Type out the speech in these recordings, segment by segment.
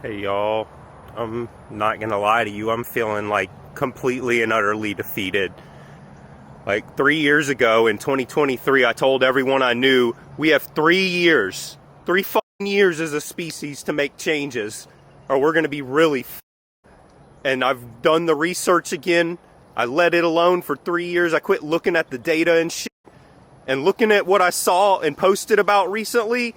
Hey y'all, I'm not gonna lie to you, I'm feeling like completely and utterly defeated. Like 3 years ago in 2023, I told everyone I knew we have 3 years, 3 fucking years as a species to make changes, or we're gonna be really and I've done the research again. I let it alone for 3 years. I quit looking at the data and shit. And looking at what I saw and posted about recently,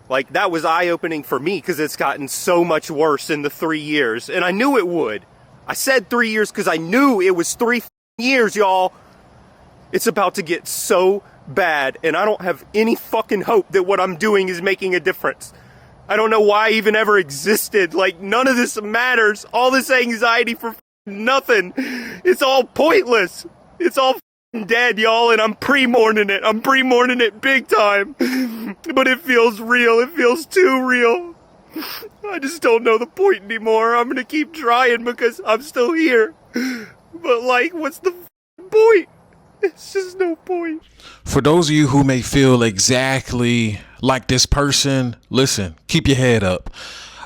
like that was eye-opening for me because it's gotten so much worse in the 3 years. And I knew it would. I said 3 years because I knew it was 3 years, y'all. It's about to get so bad, and I don't have any fucking hope that what I'm doing is making a difference. I don't know why I even ever existed. Like, none of this matters. All this anxiety for nothing. It's all pointless. It's all dead, y'all, and I'm pre-mourning it. I'm pre-mourning it big time. But it feels real. It feels too real. I just don't know the point anymore. I'm gonna keep trying because I'm still here. But, like, what's the point? It's just no point. For those of you who may feel exactly like this person, listen, keep your head up.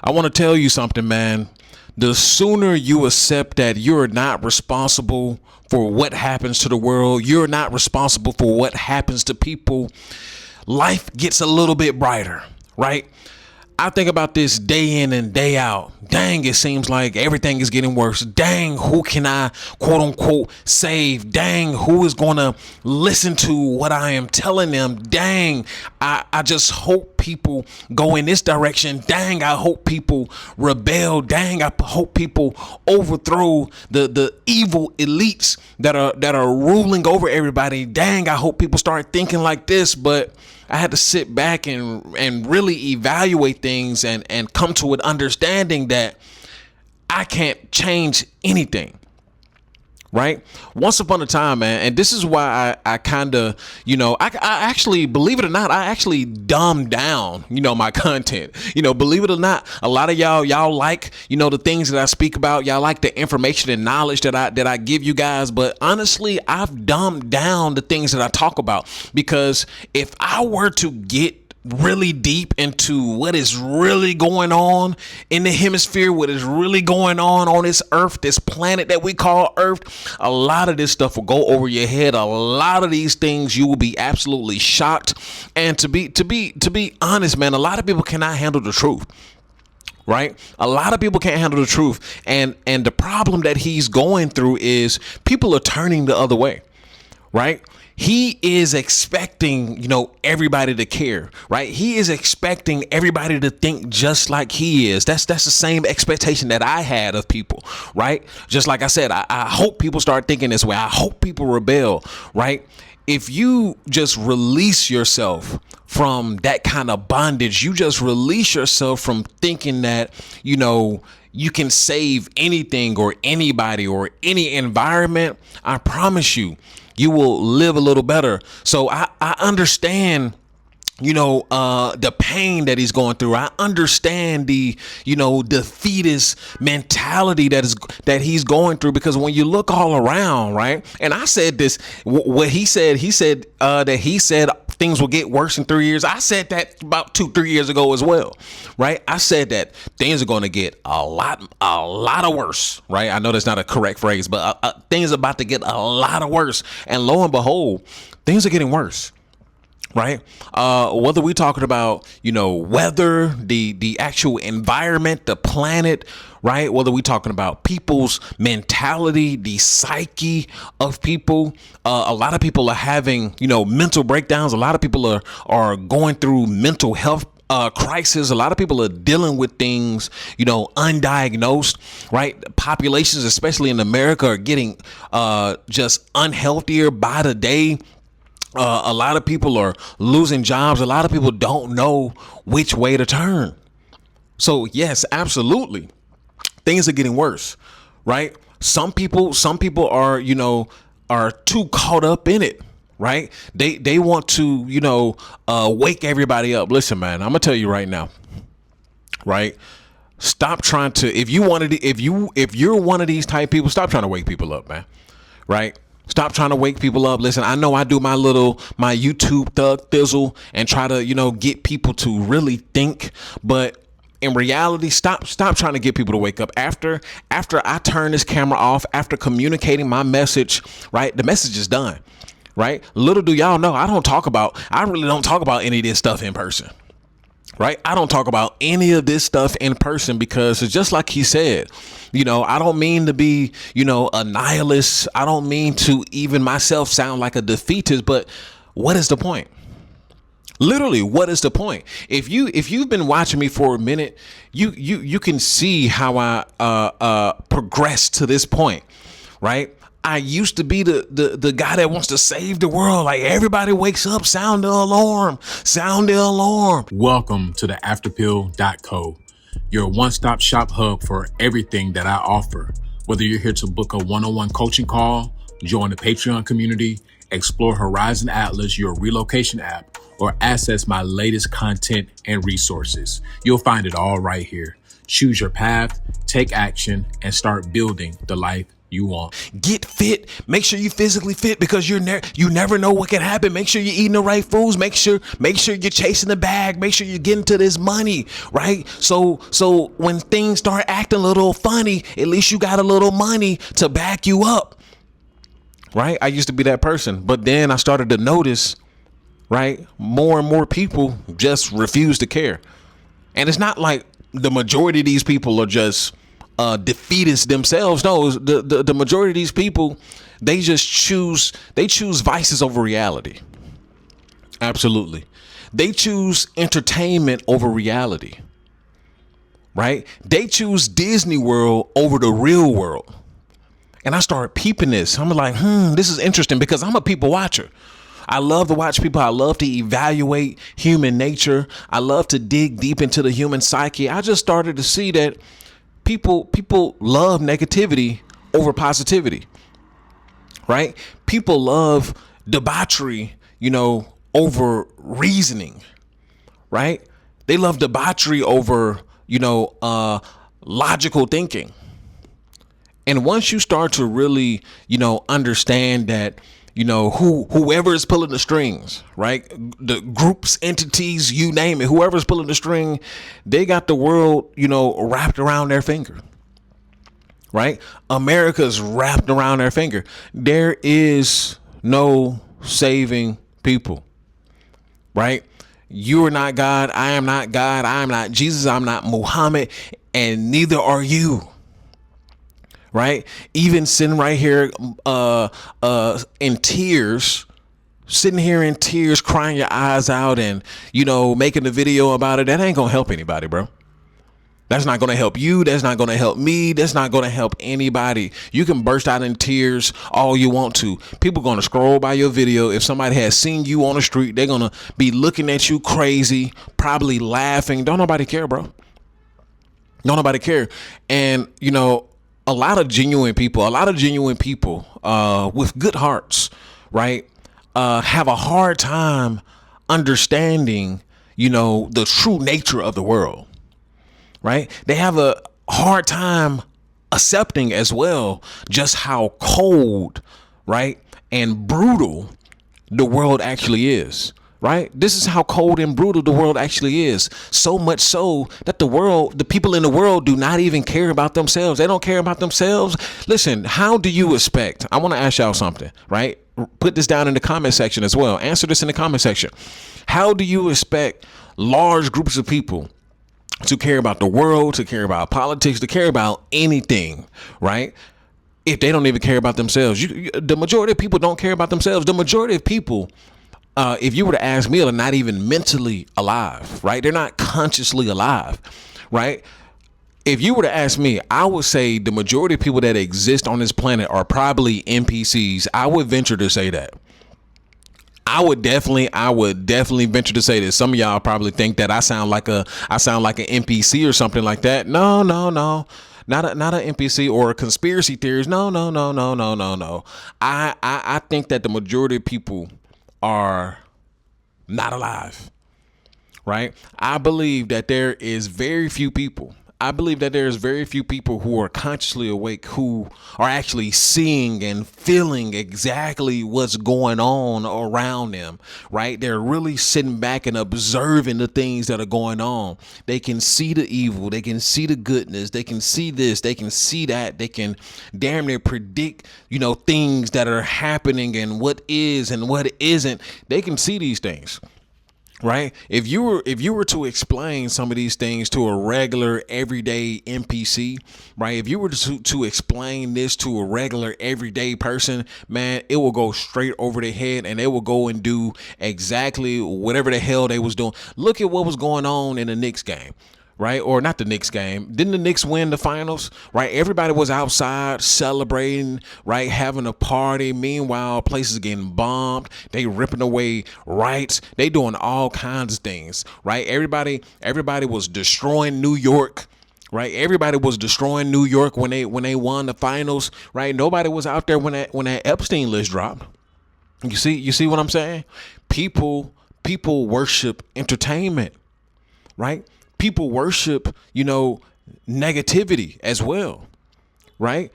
I want to tell you something, man. The sooner you accept that you're not responsible for what happens to the world, you're not responsible for what happens to people, life gets a little bit brighter, right? I think about this day in and day out. Dang, it seems like everything is getting worse. Dang, who can I quote unquote save? Dang, who is going to listen to what I am telling them? Dang, I just hope people go in this direction. Dang, I hope people rebel. Dang, I hope people overthrow the evil elites that are ruling over everybody. Dang, I hope people start thinking like this. But I had to sit back and really evaluate things and come to an understanding that I can't change anything. Right. Once upon a time, man. And this is why I kind of, I actually, believe it or not, I actually dumbed down, my content. Believe it or not, a lot of y'all like, the things that I speak about. Y'all like the information and knowledge that I give you guys. But honestly, I've dumbed down the things that I talk about, because if I were to get really deep into what is really going on in the hemisphere, what is really going on this earth, this planet that we call Earth, a lot of this stuff will go over your head. A lot of these things you will be absolutely shocked. And to be honest, man, a lot of people cannot handle the truth. Right? A lot of people can't handle the truth. And the problem that he's going through is people are turning the other way. Right? He is expecting, everybody to care, right? He is expecting everybody to think just like he is. That's the same expectation that I had of people, right? Just like I said, I hope people start thinking this way. I hope people rebel, right? If you just release yourself from that kind of bondage, you just release yourself from thinking that, you can save anything or anybody or any environment, I promise you will live a little better. So I understand, the pain that he's going through. I understand the, defeatist mentality that he's going through, because when you look all around, right? And I said this, what he said that he said things will get worse in 3 years. I said that about 2-3 years ago as well, right? I said that things are going to get a lot of worse, right? I know that's not a correct phrase, but things are about to get a lot of worse. And lo and behold, things are getting worse. Right. Whether we talking about, weather, the actual environment, the planet. Right. Whether we talking about people's mentality, the psyche of people. A lot of people are having, mental breakdowns. A lot of people are going through mental health crisis. A lot of people are dealing with things, undiagnosed, right? Populations, especially in America, are getting just unhealthier by the day. A lot of people are losing jobs. A lot of people don't know which way to turn. So yes, absolutely. Things are getting worse, right? Some people are, are too caught up in it, right? They want to, wake everybody up. Listen, man, I'm gonna tell you right now, right? Stop trying to, if you're one of these type of people, stop trying to wake people up, man. Right? Stop trying to wake people up. Listen, I know I do my YouTube thug thizzle and try to, get people to really think. But In reality, stop trying to get people to wake up. After I turn this camera off, after communicating my message, right? The message is done, right? Little do y'all know, I really don't talk about any of this stuff in person. Right? I don't talk about any of this stuff in person because it's just like he said, I don't mean to be, a nihilist. I don't mean to even myself sound like a defeatist, but what is the point? Literally, what is the point? If you've been watching me for a minute, you can see how I progressed to this point, right? I used to be the guy that wants to save the world. Like, everybody wakes up, sound the alarm, sound the alarm. Welcome to the afterpill.co, your one-stop shop hub for everything that I offer. Whether you're here to book a one-on-one coaching call, join the Patreon community, explore Horizon Atlas, your relocation app, or access my latest content and resources, you'll find it all right here. Choose your path, take action, and start building the life you want. Get fit. Make sure you physically fit because you never know what can happen. Make sure you're eating the right foods. Make sure you're chasing the bag. Make sure you're getting to this money, right? So when things start acting a little funny, at least you got a little money to back you up, right? I used to be that person, but then I started to notice, right, more and more people just refuse to care. And it's not like the majority of these people are just defeatists themselves. No, the majority of these people, they choose vices over reality. Absolutely. They choose entertainment over reality, right? They choose Disney World over the real world. And I started peeping this. I'm like, this is interesting because I'm a people watcher. I love to watch people. I love to evaluate human nature. I love to dig deep into the human psyche. I just started to see that people love negativity over positivity, right? People love debauchery, over reasoning, right? They love debauchery over, logical thinking. And once you start to really, understand that, whoever is pulling the strings, right? The groups, entities, you name it, whoever's pulling the string, they got the world, wrapped around their finger, right? America's wrapped around their finger. There is no saving people, right? You are not God. I am not God. I am not Jesus. I'm not Muhammad, and neither are you. Right? Even sitting right here in tears, sitting here in tears, crying your eyes out and, making a video about it. That ain't going to help anybody, bro. That's not going to help you. That's not going to help me. That's not going to help anybody. You can burst out in tears all you want to. People going to scroll by your video. If somebody has seen you on the street, they're going to be looking at you crazy, probably laughing. Don't nobody care, bro. Don't nobody care. And, a lot of genuine people with good hearts, right, have a hard time understanding, the true nature of the world, right? They have a hard time accepting as well just how cold, right, and brutal the world actually is. Right? This is how cold and brutal the world actually is. So much so that the people in the world do not even care about themselves. They don't care about themselves. Listen, how do you expect? I want to ask y'all something, right? Put this down in the comment section as well. Answer this in the comment section. How do you expect large groups of people to care about the world, to care about politics, to care about anything, right? If they don't even care about themselves. The majority of people don't care about themselves. The majority of people, if you were to ask me, are not even mentally alive, right? They're not consciously alive, right? If you were to ask me, I would say the majority of people that exist on this planet are probably NPCs. I would venture to say that. I would definitely venture to say this. Some of y'all probably think that I sound like an NPC or something like that. No. Not an NPC or a conspiracy theorist. No. I think that the majority of people are not alive, right? I believe that there is very few people I believe that there's very few people who are consciously awake who are actually seeing and feeling exactly what's going on around them, right? They're really sitting back and observing the things that are going on. They can see the evil, they can see the goodness, they can see this, they can see that, they can damn near predict, things that are happening and what is and what isn't. They can see these things. Right. If you were to explain some of these things to a regular everyday NPC, right? If you were to explain this to a regular everyday person, man, it will go straight over their head and they will go and do exactly whatever the hell they was doing. Look at what was going on in the Knicks game. Right? Or not the Knicks game. Didn't the Knicks win the finals? Right? Everybody was outside celebrating, right? Having a party. Meanwhile, places getting bombed. They ripping away rights. They doing all kinds of things. Right? Everybody was destroying New York. Right? Everybody was destroying New York when they won the finals. Right? Nobody was out there when that Epstein list dropped. You see what I'm saying? People worship entertainment. Right? People worship, negativity as well, right?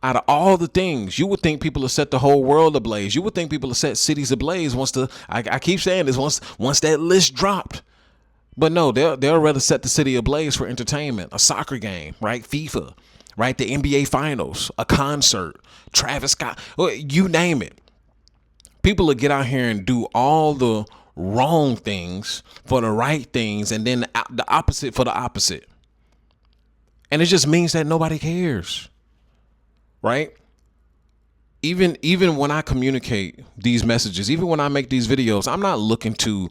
Out of all the things, you would think people have set the whole world ablaze. You would think people have set cities ablaze I keep saying this, once that list dropped. But no, they'll rather set the city ablaze for entertainment, a soccer game, right? FIFA, right? The NBA finals, a concert, Travis Scott, you name it. People will get out here and do all the wrong things for the right things and then the opposite for the opposite. And it just means that nobody cares. Right? Even when I communicate these messages, even when I make these videos, I'm not looking to,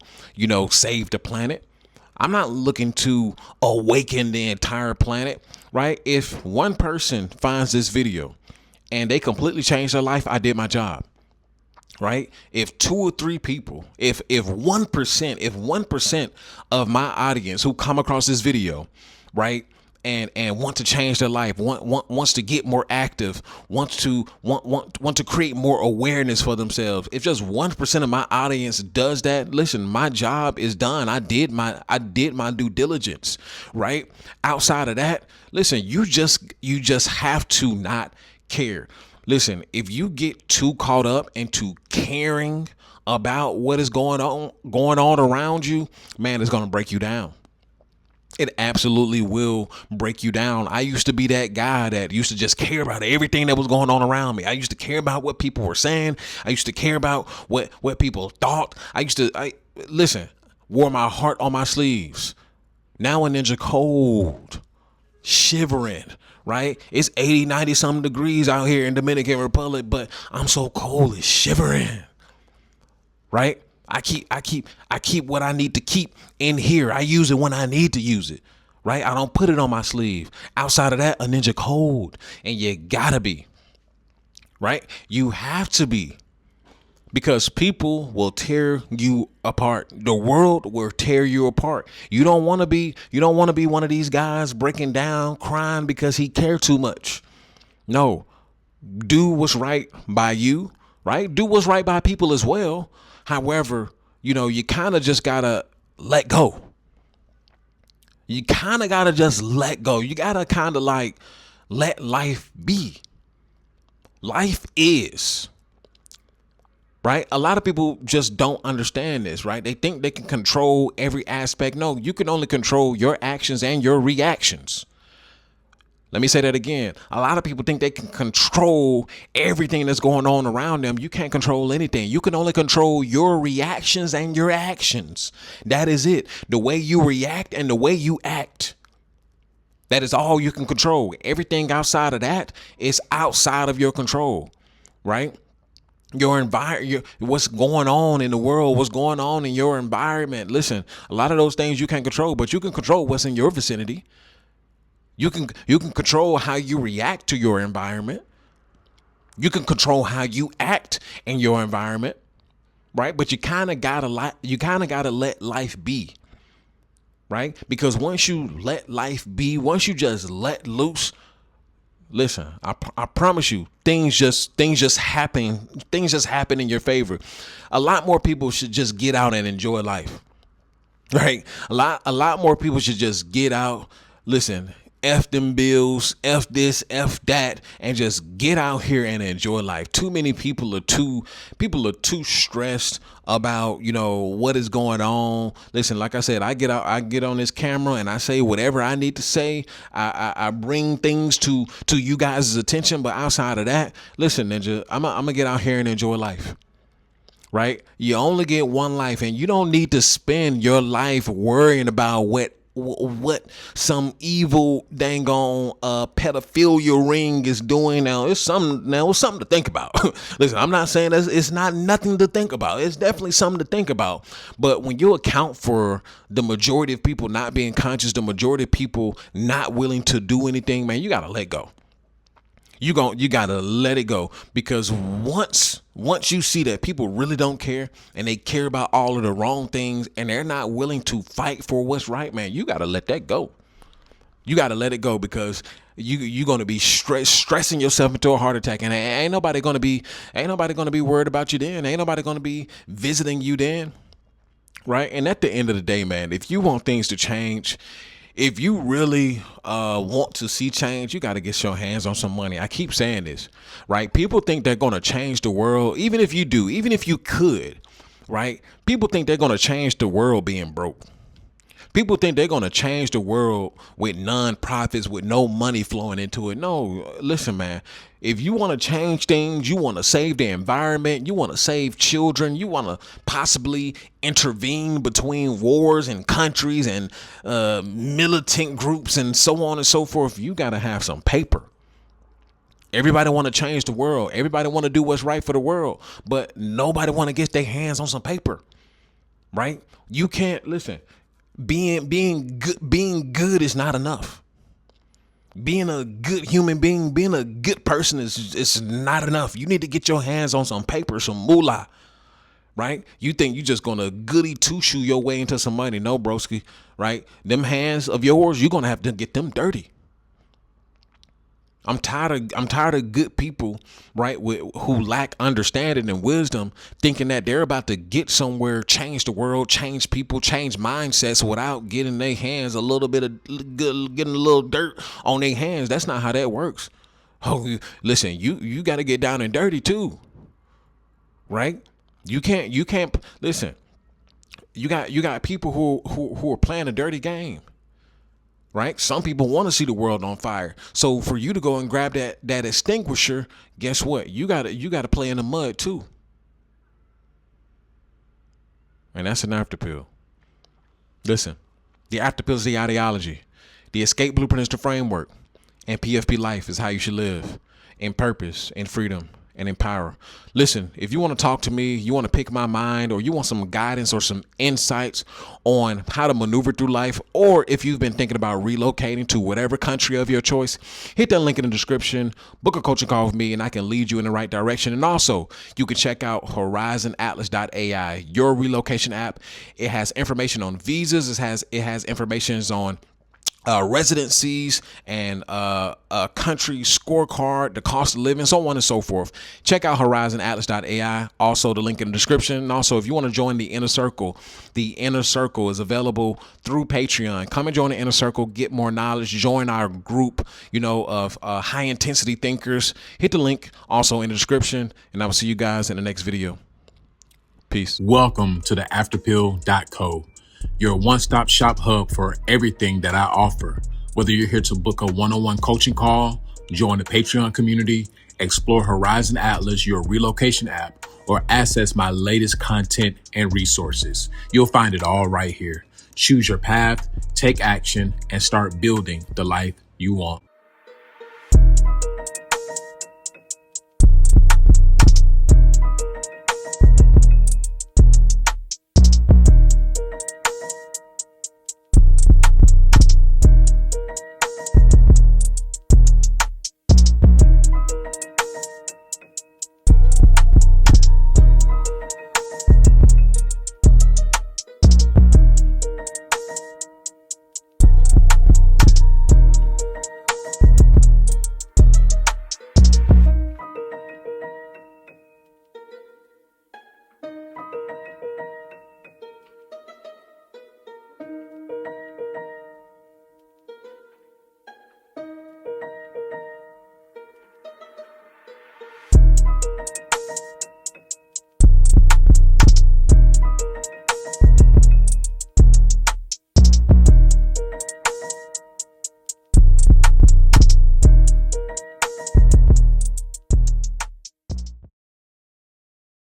save the planet. I'm not looking to awaken the entire planet, right? If one person finds this video and they completely change their life, I did my job. Right? If 2 or 3 people, if 1% of my audience who come across this video, right, and want to change their life, wants to get more active, wants to create more awareness for themselves. If just 1% of my audience does that, listen, my job is done. I did my due diligence, right? Outside of that, listen, you just have to not care. Listen, if you get too caught up into caring about what is going on around you, man, it's going to break you down. It absolutely will break you down. I used to be that guy that used to just care about everything that was going on around me. I used to care about what people were saying. I used to care about what people thought. Listen, wore my heart on my sleeves. Now a ninja cold, shivering. Right? It's 80, 90 something degrees out here in Dominican Republic, but I'm so cold, it's shivering. Right? I keep what I need to keep in here. I use it when I need to use it. Right? I don't put it on my sleeve. Outside of that, a ninja cold. And you gotta be. Right? You have to be. Because people will tear you apart. The world will tear you apart. You don't want to be one of these guys breaking down, crying because he cared too much. No. Do what's right by you, right? Do what's right by people as well. However, you kind of just gotta let go. You kind of gotta just let go. You gotta kind of like let life be. Life is. Right? A lot of people just don't understand this, right? They think they can control every aspect. No, you can only control your actions and your reactions. Let me say that again. A lot of people think they can control everything that's going on around them. You can't control anything. You can only control your reactions and your actions. That is it. The way you react and the way you act. That is all you can control. Everything outside of that is outside of your control, right? Your environment, what's going on in the world, what's going on in your environment. Listen, a lot of those things you can't control, but you can control what's in your vicinity. You can control how you react to your environment. You can control how you act in your environment, right? But you kind of gotta let life be, right? Because once you let life be, once you just let loose, listen, I promise you, things just happen. Things just happen in your favor. A lot more people should just get out and enjoy life, right? A lot more people should just get out. Listen, F them bills, F this, F that, and just get out here and enjoy life. Too many people are too stressed about, what is going on. Listen, like I said, I get on this camera and I say whatever I need to say. I bring things to you guys' attention, but outside of that, listen, Ninja, I'm gonna get out here and enjoy life. Right? You only get one life, and you don't need to spend your life worrying about what some evil dang on pedophilia ring is doing. Now it's something to think about. Listen, I'm not saying it's not nothing to think about. It's definitely something to think about. But when you account for the majority of people not being conscious, the majority of people not willing to do anything, man, you gotta let go. You gotta let it go, because once you see that people really don't care, and they care about all of the wrong things, and they're not willing to fight for what's right, man, you gotta let that go. You gotta let it go, because you're gonna be stressing yourself into a heart attack, and ain't nobody gonna be worried about you then. Ain't nobody gonna be visiting you then, right? And at the end of the day, man, if you want things to change, if you really want to see change, you got to get your hands on some money. I keep saying this, right? People think they're going to change the world. Even if you could, right? People think they're going to change the world being broke. People think they're going to change the world with non-profits, with no money flowing into it. No, listen, man. If you want to change things, you want to save the environment, you want to save children, you want to possibly intervene between wars and countries and militant groups and so on and so forth, you got to have some paper. Everybody want to change the world. Everybody want to do what's right for the world, but nobody want to get their hands on some paper, right? You can't, listen. Being good is not enough. Being a good human being, being a good person is not enough. You need to get your hands on some paper, some moolah, right? You think you just gonna goody two-shoe your way into some money? No, broski, right? Them hands of yours, you're gonna have to get them dirty. I'm tired of good people, right, who lack understanding and wisdom, thinking that they're about to get somewhere, change the world, change people, change mindsets without getting their hands getting a little dirt on their hands. That's not how that works. Oh, listen, you got to get down and dirty too, right? You can't listen. You got people who are playing a dirty game. Right? Some people want to see the world on fire. So for you to go and grab that extinguisher, guess what? You gotta play in the mud too. And that's an after pill. Listen, the after pill is the ideology. The escape blueprint is the framework. And PFP life is how you should live. In purpose, in freedom, and in power. Listen, if you want to talk to me, you want to pick my mind, or you want some guidance or some insights on how to maneuver through life, or if you've been thinking about relocating to whatever country of your choice, hit that link in the description, book a coaching call with me, and I can lead you in the right direction. And also, you can check out horizonatlas.ai, your relocation app. It has information on visas. It has information on residencies and a country scorecard, the cost of living, so on and so forth. Check out horizonatlas.ai. Also, the link in the description. And also, if you want to join the Inner Circle is available through Patreon. Come and join the Inner Circle, get more knowledge, join our group, of high intensity thinkers. Hit the link also in the description, and I will see you guys in the next video. Peace. Welcome to the afterpill.co, your one-stop shop hub for everything that I offer. Whether you're here to book a one-on-one coaching call, join the Patreon community, explore Horizon Atlas, your relocation app, or access my latest content and resources, you'll find it all right here. Choose your path, take action, and start building the life you want.